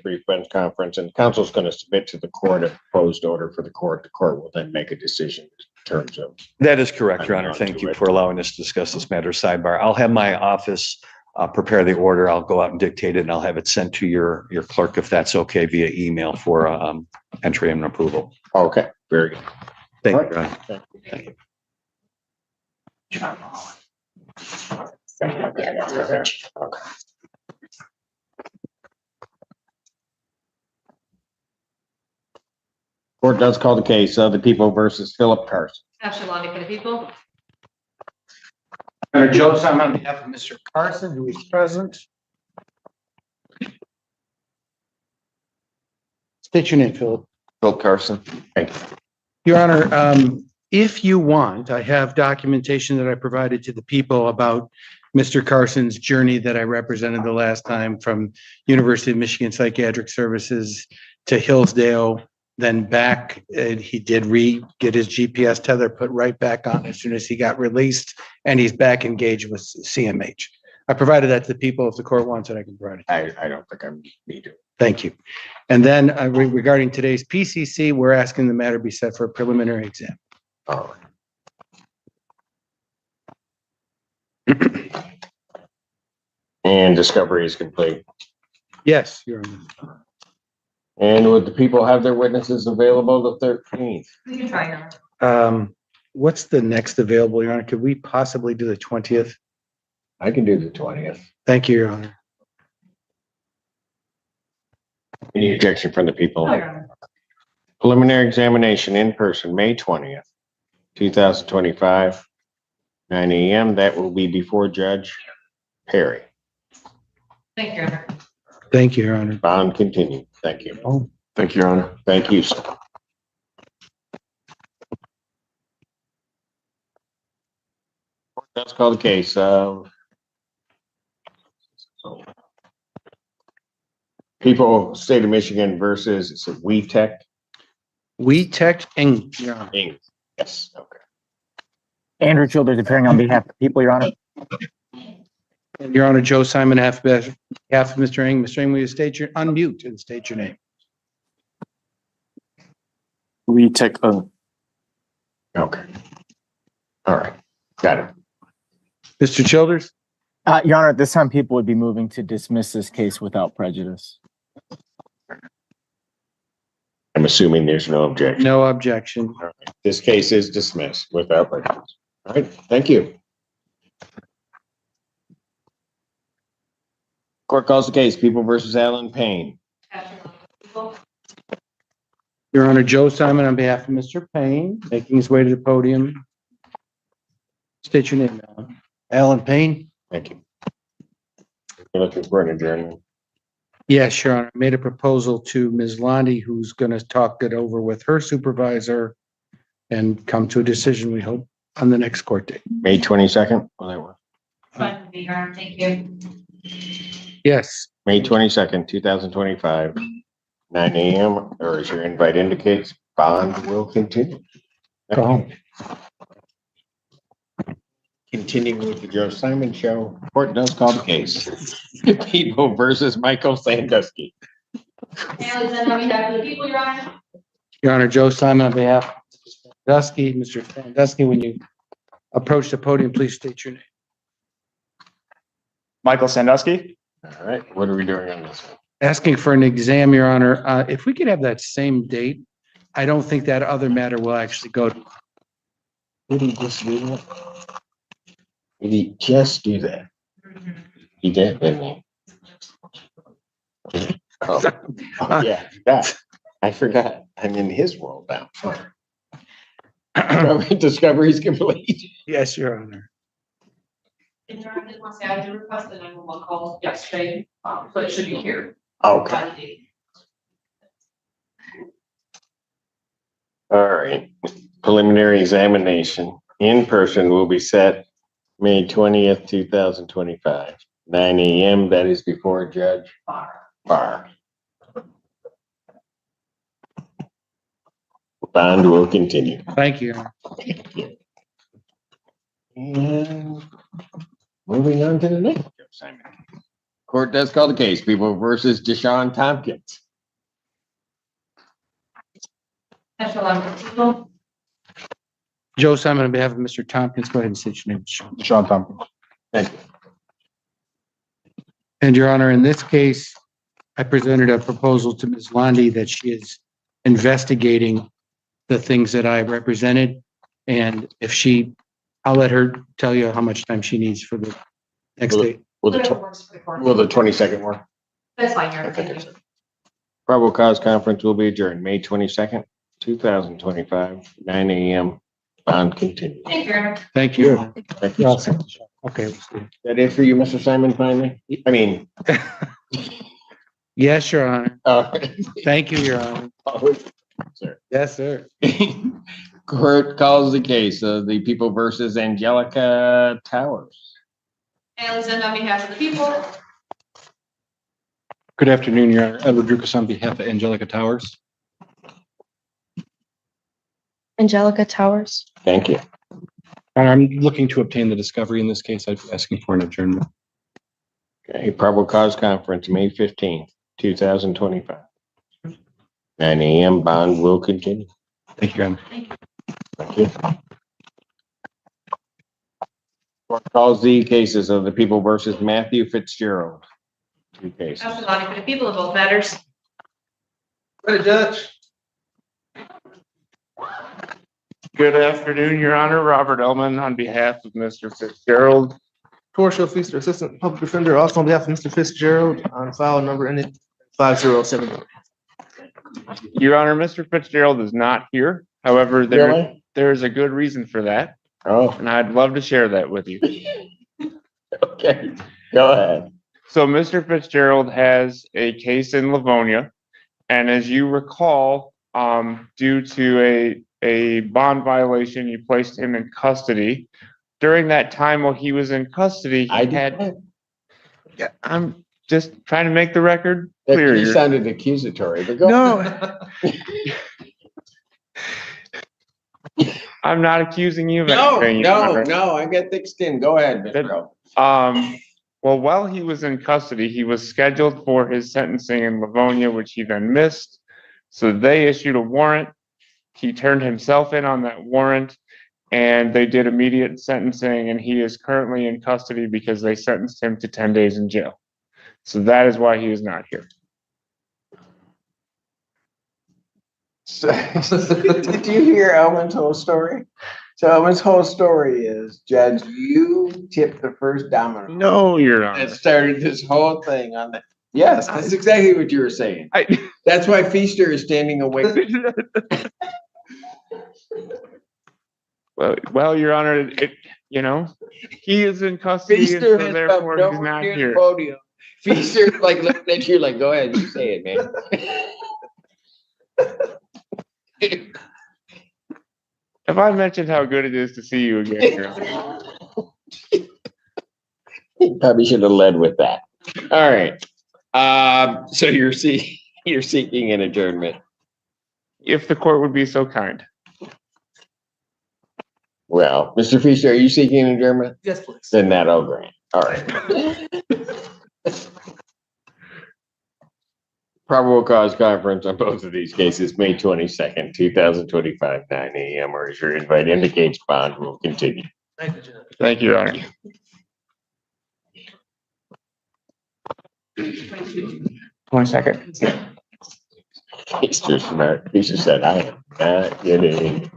brief bench conference, and council's going to submit to the court a proposed order for the court. The court will then make a decision in terms of. That is correct, Your Honor. Thank you for allowing us to discuss this matter sidebar. I'll have my office prepare the order. I'll go out and dictate it, and I'll have it sent to your clerk if that's okay via email for entry and approval. Okay, very good. Thank you, All Your right. Honor. Thank you. Yeah, that's perfect. Okay. Court does call the case of the people versus Philip Carson. Ashley Lonnie for the people. Senator Jones, I'm on behalf of Mr. Carson, who is present. State your name, Philip. Philip Carson. Thank you. Your Honor, if you want, I have documentation that I provided to the people about Mr. Carson's journey that I represented the last time from University of Michigan Psychiatric Services to Hillsdale, then back. He did get his GPS tether put right back on as soon as he got released, and he's back engaged with CMH. I provided that to the people. If the court wants it, I can provide it. I don't think I need to. Thank you. And then regarding today's PCC, we're asking the matter be set for a preliminary exam. All right. And discovery is complete. Yes, Your Honor. And would the people have their witnesses available the 13th? We can try now. What's the next available, Your Honor? Could we possibly do the 20th? I can do the 20th. Thank you, Your Honor. Any objection from the people? Oh, Your Honor. Preliminary examination in person, May 20th, 2025, 9 a.m. That will be before Judge Perry. Thank you, Your Honor. Thank you, Your Honor. Bond continued. Thank you. Oh, Thank you, Your Honor. Thank you, sir. Let's call the case of people, state of Michigan versus, it's a WeTech WeTech Inc., Your Honor. Inc. Yes, okay. Andrew Childers appearing on behalf of the people, Your Honor. And Your Honor, Joe Simon, half of Mr. Ng. Mr. Ng, will you unmute and state your name? We take Okay. All right. Got it. Mr. Childers? Your Honor, at this time, people would be moving to dismiss this case without prejudice. I'm assuming there's no objection. No objection. All right. This case is dismissed without prejudice. All right. Thank you. Court calls the case, People versus Alan Payne. Ashley Lonnie for the people. Your Honor, Joe Simon on behalf of Mr. Payne, making his way to the podium. State your name, Alan. Alan Payne? Thank you. You're looking for an adjournment. Yes, Your Honor. I made a proposal to Ms. Lonnie, who's going to talk it over with her supervisor and come to a decision, we hope, on the next court date. May 22nd. Will that work? Fine with me, Your Honor. Thank you. Yes. May 22nd, 2025, 9 a.m. Or as your invite indicates, bond will continue. Go home. Continuing with the Joe Simon Show, court does call the case. People versus Michael Sandusky. And then on behalf of the people, Your Honor. Your Honor, Joe Simon on behalf of Mr. Sandusky. Mr. Sandusky, when you approach the podium, please state your name. Michael Sandusky. All right, what are we doing on this one? Asking for an exam, Your Honor. If we could have that same date, I don't think that other matter will actually go to. Did he just do that? Did he just do that? He did, didn't he? Oh, yeah, I forgot. I'm in his world now. Discovery's complete. Yes, Your Honor. And Your Honor, I did want to say I did request the 911 call yesterday, so it should be here. Okay, by the date. all right. Preliminary examination in person will be set May 20th, 2025, 9 a.m. That is before Judge Barr. Bond will continue. Thank you, Your Honor. And moving on to the next. Simon. Court does call the case. People versus Deshaun Tompkins. Special people. Joe Simon, on behalf of Mr. Tompkins, go ahead and state your name. Sean Tompkins. Thank you. And Your Honor, in this case, I presented a proposal to Ms. Lundy that she is investigating the things that I represented. And if she, I'll let her tell you how much time she needs for the next date. Will the, Whatever works for the court. will the 22nd work? That's fine, Your Honor. Thank you. Probable cause conference will be adjourned May 22nd, 2025, 9 a.m. Bond continued. Thank you, Your Honor. Thank you. Thank You're you. all Sir. set. Okay. Is that it for you, Mr. Simon, finally? I mean, Yes, Your Honor. oh, Thank you, Your Honor. Yes, sir. Court calls the case of the people versus Angelica Towers. And on behalf of the people. Good afternoon, Your Honor. Edward Drukas on behalf of Angelica Towers. Angelica Towers. Thank you. I'm looking to obtain the discovery in this case. I'm asking for an adjournment. Okay, probable cause conference, May 15th, 2025. 9 a.m. Bond will continue. Thank you, Your Honor. Thank you. Court calls the cases of the people versus Matthew Fitzgerald. Two cases. Absolutely, for the people of both matters. Hey, Judge. Good afternoon, Your Honor. Robert Ellman on behalf of Mr. Fitzgerald. Torshio Feaster, Assistant Public Defender, also on behalf of Mr. Fitzgerald, on file number ending 507. Your Honor, Mr. Fitzgerald is not here. However, Really? there's a good reason for that, Oh, and I'd love to share that with you. okay. Go ahead. So Mr. Fitzgerald has a case in Livonia, and as you recall, due to a bond violation, you placed him in custody. During that time while he was in custody, I he had, did. yeah, I'm just trying to make the record clear. You Your- sounded accusatory, but go. No. I'm not accusing you of anything. Your Honor. No, I got thick skin. Go ahead, Mr. Well, while he was in custody, he was scheduled for his sentencing in Livonia, which he then missed. So they issued a warrant. He turned himself in on that warrant, and they did immediate sentencing, and he is currently in custody because they sentenced him to 10 days in jail. So that is why he is not here. So, did you hear Elman's whole story? So Elman's whole story is, Judge, you tipped the first domino. No, Your Honor. It started this whole thing on the. Yes, that's exactly what you were saying. That's why Feaster is standing away. Well, Your Honor, he is in custody, and Feaster so has come therefore he's nowhere not near the here. podium. Feaster like looking at you like, go ahead, you say it, man. Have I mentioned how good it is to see you again, Your Honor? Probably should have led with that. All right. So you're seeking an adjournment. If the court would be so kind. Well, Mr. Feaster, are you seeking an adjournment? Yes, please. Then that I'll grant. All right. Probable cause conference on both of these cases, May 22nd, 2025, 9 a.m. or as your invite indicates, bond will continue. Thank you, Your Honor. 22nd. Feaster smart. Feaster said, I am not kidding.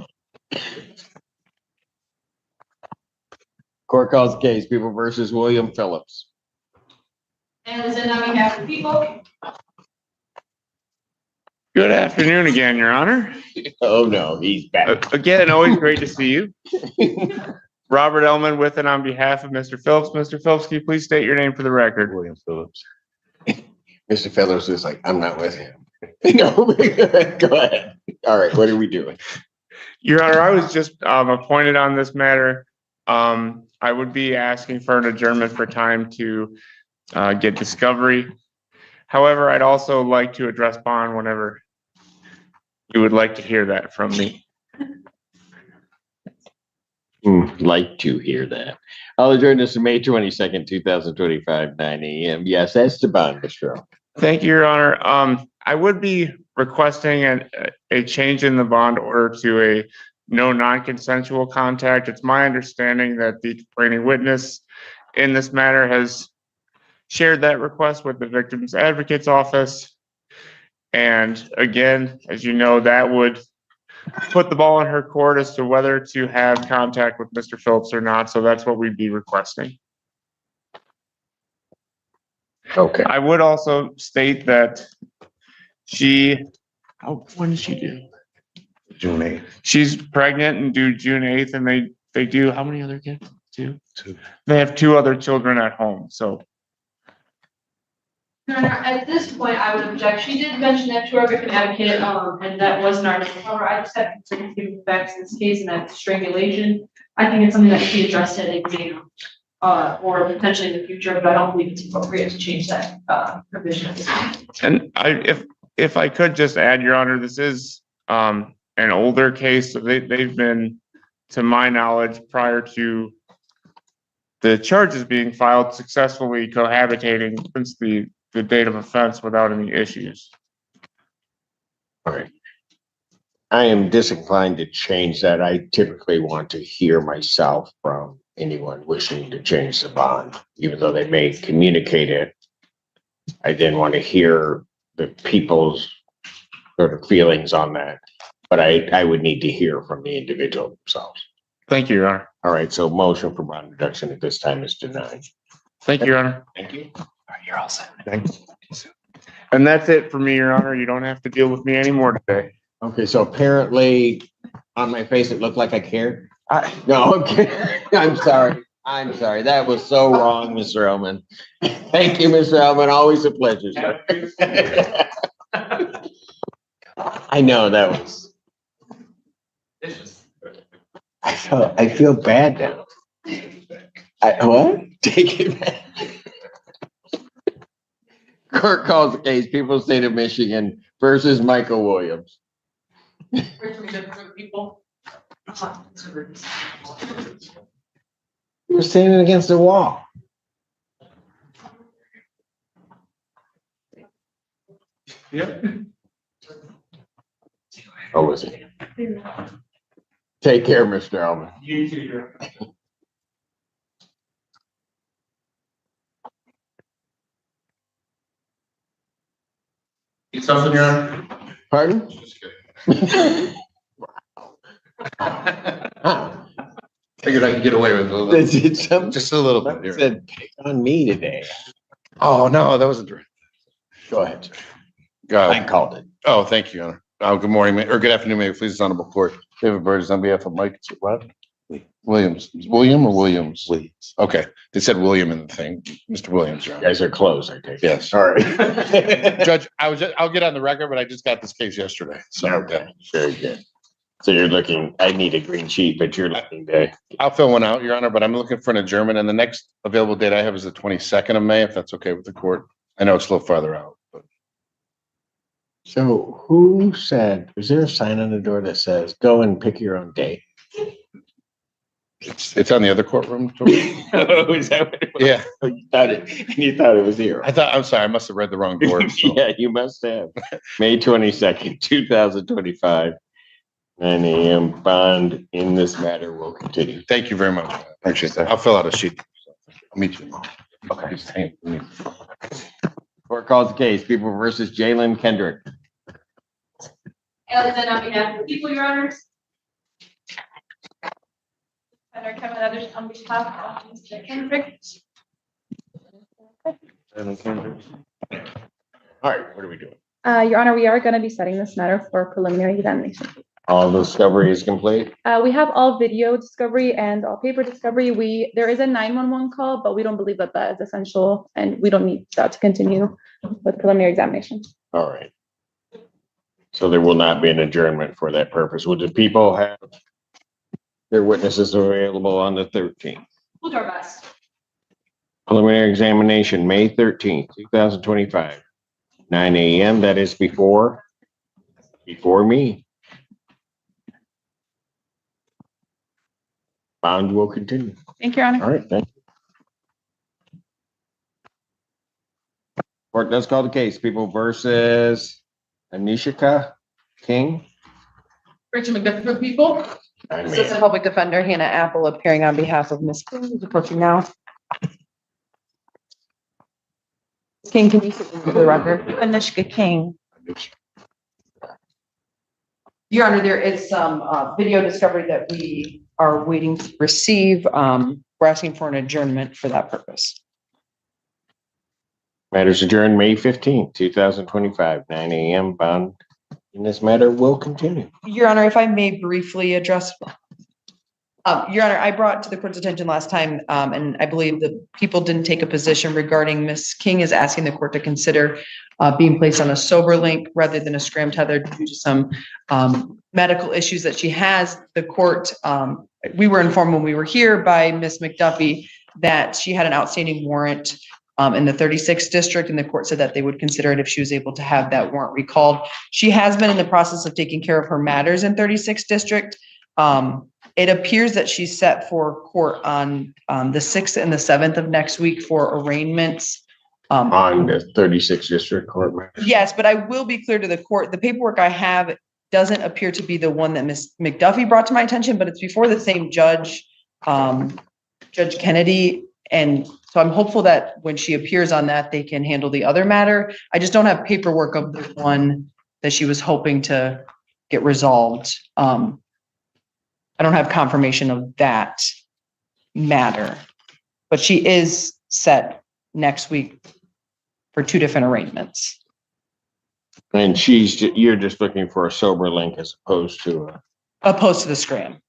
Court calls the case, people versus William Phillips. And on behalf of the people. Good afternoon again, Your Honor. Oh, no, he's back. Again, always great to see you. Robert Ellman with and on behalf of Mr. Phillips. Mr. Phillips, can you please state your name for the record? William Phillips. Mr. Phillips is like, I'm not with him. No, go ahead. All right, what are we doing? Your Honor, I was just appointed on this matter. I would be asking for an adjournment for time to get discovery. However, I'd also like to address bond whenever you would like to hear that from me. Like to hear that. I'll adjourn this to May 22nd, 2025, 9 a.m. Yes, Esteban, Mr. O. Thank you, Your Honor. I would be requesting a change in the bond order to a no non-consensual contact. It's my understanding that the complaining witness in this matter has shared that request with the victim's advocate's office. And again, as you know, that would put the ball in her court as to whether to have contact with Mr. Phillips or not. So that's what we'd be requesting. Okay. I would also state that when did she do? June 8th. She's pregnant and due June 8th, and they do, how many other kids? Two? Two. They have two other children at home, so. Your Honor, at this point, I would object. She did mention that to our victim advocate, and that wasn't our, however, I just have concerns given the facts in this case and that strangulation. I think it's something that should be addressed at a later, or potentially in the future, but I don't believe it's appropriate to change that, provision. And if I could just add, Your Honor, this is, an older case. So they've been, to my knowledge, prior to the charges being filed, successfully cohabitating since the date of offense without any issues. All right. I am disinclined to change that. I typically want to hear myself from anyone wishing to change the bond, even though they may communicate it. I then want to hear the people's sort of feelings on that, but I would need to hear from the individual themselves. Thank you, Your Honor. All right, so motion for bond reduction at this time is denied. Thank you, Your Honor. Thank you. You're all set. Thanks. And that's it for me, Your Honor. You don't have to deal with me anymore today. Okay, so apparently on my face, it looked like I cared. No, okay. I'm sorry. I'm sorry. That was so wrong, Mr. Elman. Thank you, Mr. Elman. Always a pleasure, sir. I know that was. I feel bad now. What? Take it back. Court calls the case, People State of Michigan versus Michael Williams. We're standing against the wall. Yep. Oh, was it? Take care, Mr. Elman. You too, Your Honor. Something, Your Honor? Pardon? Just kidding. Figured I could get away with it a little. Just a little bit. Here. Said pick on me today. Oh, no, that wasn't direct. Go ahead, sir. I called it. Oh, thank you, Your Honor. Good morning, or good afternoon, Mayor. Please, honorable court. David Burgess on behalf of Mike Williams. William or Williams? Williams. Okay, they said William in the thing. Mr. Williams, Your You Honor. guys are close, I take it. Yes. All right. Judge, I'll get on the record, but I just got this case yesterday. So Okay, very good. So you're looking, I need a green sheet, but you're looking to, I'll fill one out, Your Honor, but I'm looking for an adjournment, and the next available date I have is the 22nd of May, if that's okay with the court. I know it's a little farther out, but so who said, is there a sign on the door that says, go and pick your own date? it's on the other courtroom. Oh, is that what it was? Yeah, You thought it was here. I'm sorry, I must have read the wrong door. So. Yeah, you must have. May 22nd, 2025, 9 a.m. Bond in this matter will continue. Thank you very much. I appreciate that. I'll fill out a sheet. I'll meet you. Okay. Court calls the case, People versus Jalen Kendrick. Alexander, on behalf of the people, Your Honors. Senator Kevin, others on behalf of Mr. Kendrick. All right, what are we doing? Your Honor, we are going to be setting this matter for preliminary examination. All discovery is complete? We have all video discovery and all paper discovery. There is a 911 call, but we don't believe that that is essential, and we don't need that to continue with preliminary examination. All right. So there will not be an adjournment for that purpose. Would the people have their witnesses available on the 13th? We'll do our best. Preliminary examination, May 13th, 2025, 9 a.m. That is before me. Bond will continue. Thank you, Your Honor. All right, thank you. Court does call the case. People versus Anishika King. Rachel McDuffie for people. Assistant Public Defender Hannah Apple appearing on behalf of Ms. King, who's approaching now. Ms. King, can you sit into the record? Anishka King. Your Honor, there is some video discovery that we are waiting to receive. We're asking for an adjournment for that purpose. Matters adjourned May 15th, 2025, 9 a.m. Bond in this matter will continue. Your Honor, if I may briefly address. Your Honor, I brought to the court's attention last time, and I believe the people didn't take a position regarding Ms. King is asking the court to consider being placed on a sober link rather than a scram tether due to some medical issues that she has. The court, we were informed when we were here by Ms. McDuffie that she had an outstanding warrant in the 36th district, and the court said that they would consider it if she was able to have that warrant recalled. She has been in the process of taking care of her matters in 36th district. It appears that she's set for court on the 6th and the 7th of next week for arraignments. On the 36th district court matter. Yes, but I will be clear to the court, the paperwork I have doesn't appear to be the one that Ms. McDuffie brought to my attention, but it's before the same judge, Judge Kennedy. And so I'm hopeful that when she appears on that, they can handle the other matter. I just don't have paperwork of the one that she was hoping to get resolved. I don't have confirmation of that matter, but she is set next week for 2 different arraignments. And you're just looking for a sober link as opposed to the scram.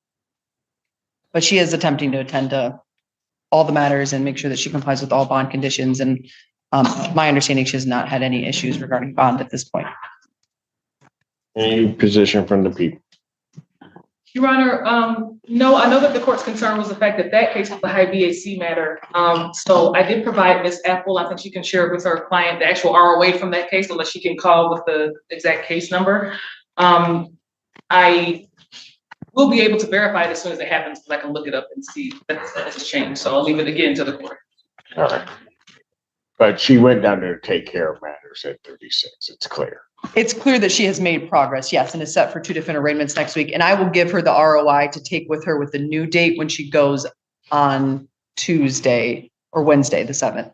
But she is attempting to attend to all the matters and make sure that she complies with all bond conditions. And my understanding, she has not had any issues regarding bond at this point. any position from the people. Your Honor, no, I know that the court's concern was the fact that that case was the high BAC matter. So I did provide Ms. Apple, I think she can share with her client the actual ROA from that case, unless she can call with the exact case number. I will be able to verify it as soon as it happens, because I can look it up and see that it's changed. So I'll leave it again to the court. All right. But she went down there to take care of matters at 36. It's clear. It's clear that she has made progress, yes, and is set for 2 different arraignments next week. And I will give her the ROI to take with her with the new date when she goes on Tuesday or Wednesday, the 7th,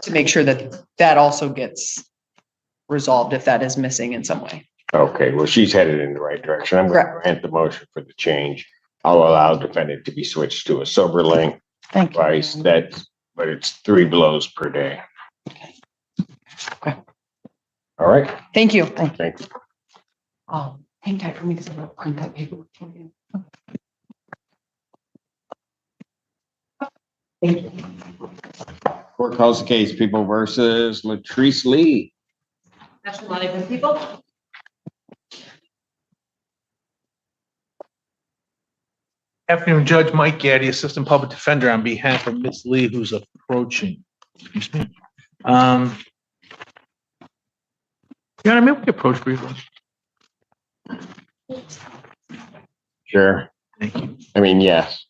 to make sure that that also gets resolved if that is missing in some way. Okay, well, she's headed in the right direction. I'm going to grant the motion for the change. I'll allow defendant to be switched to a sober link Thank you. price. But it's 3 blows per day. Okay. All right. Thank you. Thank you. Hang tight for me because I'm going to print that paperwork for you. Thank you. Court calls the case People versus Latrice Lee. National Money for People. Afternoon, Judge Mike Gaddy, Assistant Public Defender, on behalf of Ms. Lee, who's approaching. Excuse me. Your Honor, may we approach briefly? Sure. Thank you. I mean, yes.